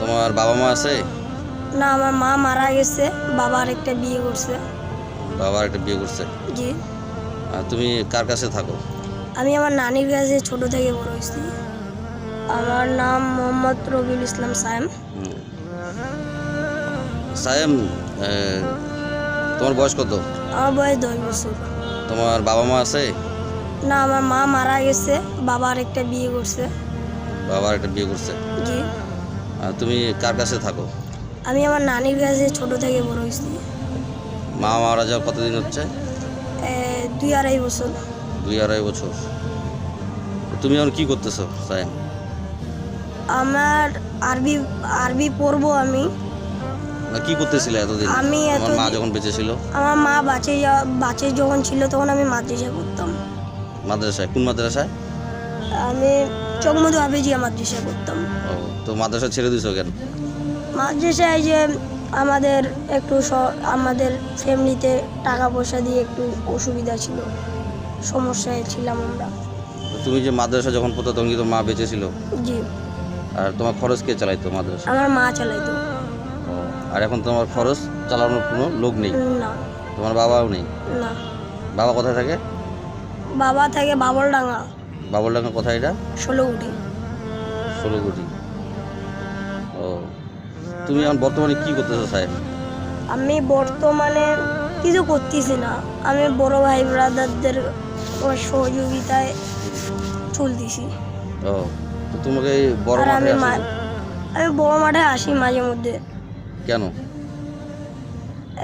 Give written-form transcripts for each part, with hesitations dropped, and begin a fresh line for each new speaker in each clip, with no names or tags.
তোমার বাবা মা আছে?
না, আমার মা মারা গেছে, বাবা আরেকটা বিয়ে করছে।
বাবা একটা বিয়ে করছে।
জি।
আর তুমি কার কাছে থাকো?
আমি আমার নানির কাছে ছোট থেকে বড় হয়েছি। আমার নাম মোহাম্মদ রবিউল ইসলাম সায়েম।
সায়েম, তোমার বয়স কত?
আমার বয়স 10 বছর।
তোমার বাবা মা আছে?
না, আমার মা মারা গেছে, বাবা আরেকটা বিয়ে করছে।
বাবা একটা বিয়ে করছে।
জি।
আর তুমি কার কাছে থাকো?
আমি আমার নানির কাছে ছোট থেকে বড় হয়েছি।
মা মারা যাওয়ার কতদিন হচ্ছে?
2-2.5 বছর।
2-2.5 বছর। তুমি এখন কি করতেছো সায়েম?
আমার আরবি আরবি পড়বো আমি।
না, কি করতেছিলে এতদিন?
আমি
তোমার মা
এতদিন-
যখন বেঁচে ছিল?
আমার মা বাঁচে যখন ছিল তখন আমি মাদ্রাসা করতাম।
মাদ্রাসায়? কোন মাদ্রাসায়?
আমি চকমধু হাফেজিয়া মাদ্রাসা করতাম।
ও, তো মাদ্রাসা ছেড়ে দিছো কেন?
মাদ্রাসায় যে আমাদের আমাদের ফ্যামিলিতে টাকা পয়সা দিয়ে একটু অসুবিধা ছিল, সমস্যায় ছিলাম আমরা।
তো তুমি যে মাদ্রাসা যখন পড়তো তখন কি তোমার মা বেঁচে ছিল?
জি।
আর তোমার খরচ কে চালাইতো মাদ্রাসা?
আমার মা চালাইতো।
ও, আর এখন তোমার খরচ চালানোর কোনো লোক নেই?
না।
তোমার বাবাও নেই?
না,
বাবা কোথায় থাকে?
বাবা থাকে বাবলডাঙ্গা,
বাবুলডাঙ্গা কোথায় এটা?
16
ষোলগুটি। ও, তুমি এখন বর্তমানে কি করতেছো সাহেব?
আমি বর্তমানে কিছু করতেছি না, আমি বড় ভাই ব্রাদারদের সহযোগিতায় চলতেছি।
ও, তো তোমাকে এই বড়
আর
মাঠে
আমি বড় মাঠে আসি মাঝে মধ্যে,
কেন?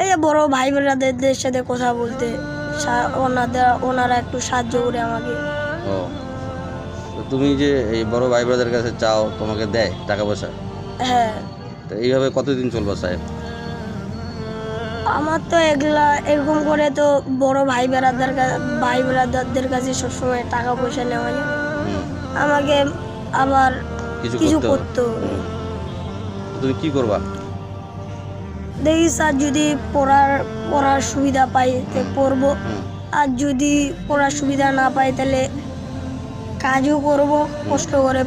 এই যে বড় ভাই ব্রাদারদের সাথে কথা বলতে, ওনারা একটু সাহায্য করে আমাকে।
ও, তো তুমি যে এই বড় ভাই ব্রাদের কাছে চাও, তোমাকে দেয় টাকা পয়সা?
হ্যাঁ।
তো এইভাবে কতদিন চলবে সাহেব?
আমার তো এরকম করে তো বড় ভাই ব্রাদারদের কাছে সবসময় টাকা পয়সা নেওয়া যায়,
হুম,
আমাকে আবার কিছু
করতে হবে।
করতে হবে।
তো তুমি কি করবা?
দেখি স্যার, যদি পড়ার সুবিধা পাই তো পড়বো,
হুম,
আর যদি পড়ার সুবিধা না পাই তাহলে কাজও করব, কষ্ট করে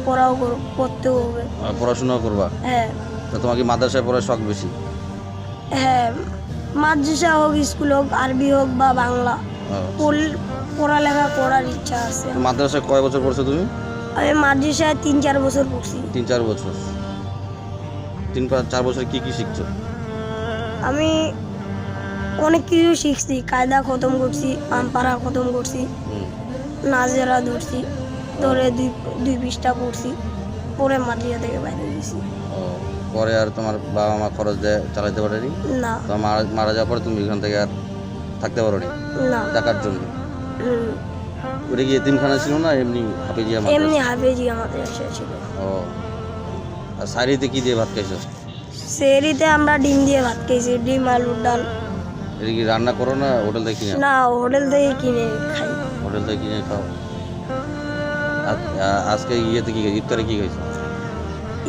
পড়তেও হবে।
আর পড়াশোনাও করবা?
হ্যাঁ।
তো তোমার কি মাদ্রাসায় পড়ার শখ বেশি?
হ্যাঁ, মাদ্রাসা হোক, স্কুল হোক, আরবি হোক বা বাংলা,
ও,
পড়ালেখা করার ইচ্ছা আছে।
তো মাদ্রাসায় কয় বছর পড়ছো তুমি?
আমি মাদ্রাসায় 3-4 বছর পড়ছি।
3-4 বছর। 3-4 বছর কি কি শিখছো?
আমি অনেক কিছু শিখছি, কায়দা খতম করছি, আমপারা খতম করছি,
হুম,
নাজেরা ধরছি, ধরে দুই পৃষ্ঠা পড়ছি, পরে মাদ্রাসা থেকে বাইরে দিয়েছি।
ও, পরে আর তোমার বাবা মা খরচ দেয় চালাতে পারেনি?
না।
তো মারা যাওয়ার পরে তুমি এখান থেকে আর থাকতে পারোনি
না।
টাকার জন্য?
হুম,
ওটা কি এতিমখানা ছিল না এমনি হাফেজিয়া
এমনি
মাদ্রাসা?
হাফেজিয়া মাদ্রাসা ছিল।
ও, আর সাইরিতে কি দিয়ে ভাত খাইছো?
সেহরিতে আমরা ডিম দিয়ে ভাত খেয়েছি, ডিম আলুর ডাল।
এটা কি রান্না করো না হোটেল থেকে কিনে?
না, হোটেল থেকে কিনে খাই।
হোটেল থেকে কিনে খাও। আজকে ইয়েতে কি ইফতারে কি খাইছো?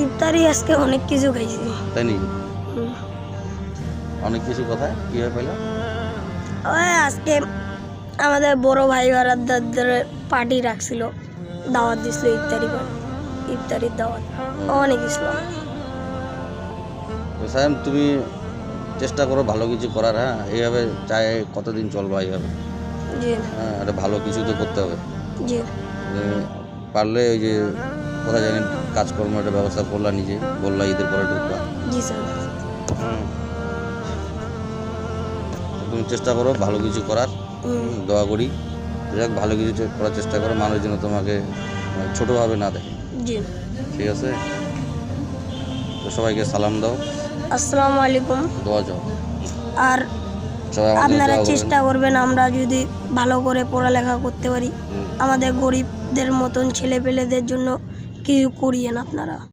ইফতারি আজকে অনেক কিছু খাইছি।
তাই নাকি?
হুম।
অনেক কিছু কোথায় কীভাবে পেলো?
ওই আজকে আমাদের বড় ভাই বারাদারদের পার্টি রাখছিল, দাওয়াত দিছিল, ইফতারির দাওয়াত অনেক ইসলাম।
তো সাহেব, তুমি চেষ্টা করো ভালো কিছু করার। হ্যাঁ, এইভাবে চাই কতদিন চলবা এইভাবে?
জি।
হ্যাঁ, একটা ভালো কিছু তো করতে হবে।
জি।
পারলে ওই যে কোথায় জানি কাজকর্ম একটা ব্যবস্থা করলা, নিজে বললা ঈদের পরে ঢুকবা।
জি স্যার।
তুমি চেষ্টা করো ভালো কিছু করার। দোয়া করি যাক, ভালো কিছু করার চেষ্টা করো, মানুষ যেন তোমাকে ছোটোভাবে না দেখে।
জি।
ঠিক আছে? তো সবাইকে সালাম দাও,
আসসালামু আলাইকুম।
দোয়া চাও।
আর
সবাই আমাদের
আপনারা
দোয়া করবেন।
চেষ্টা করবেন আমরা যদি ভালো করে পড়ালেখা করতে পারি, আমাদের গরিবদের মতন ছেলেপেলেদের জন্য কিছু করিয়েন আপনারা।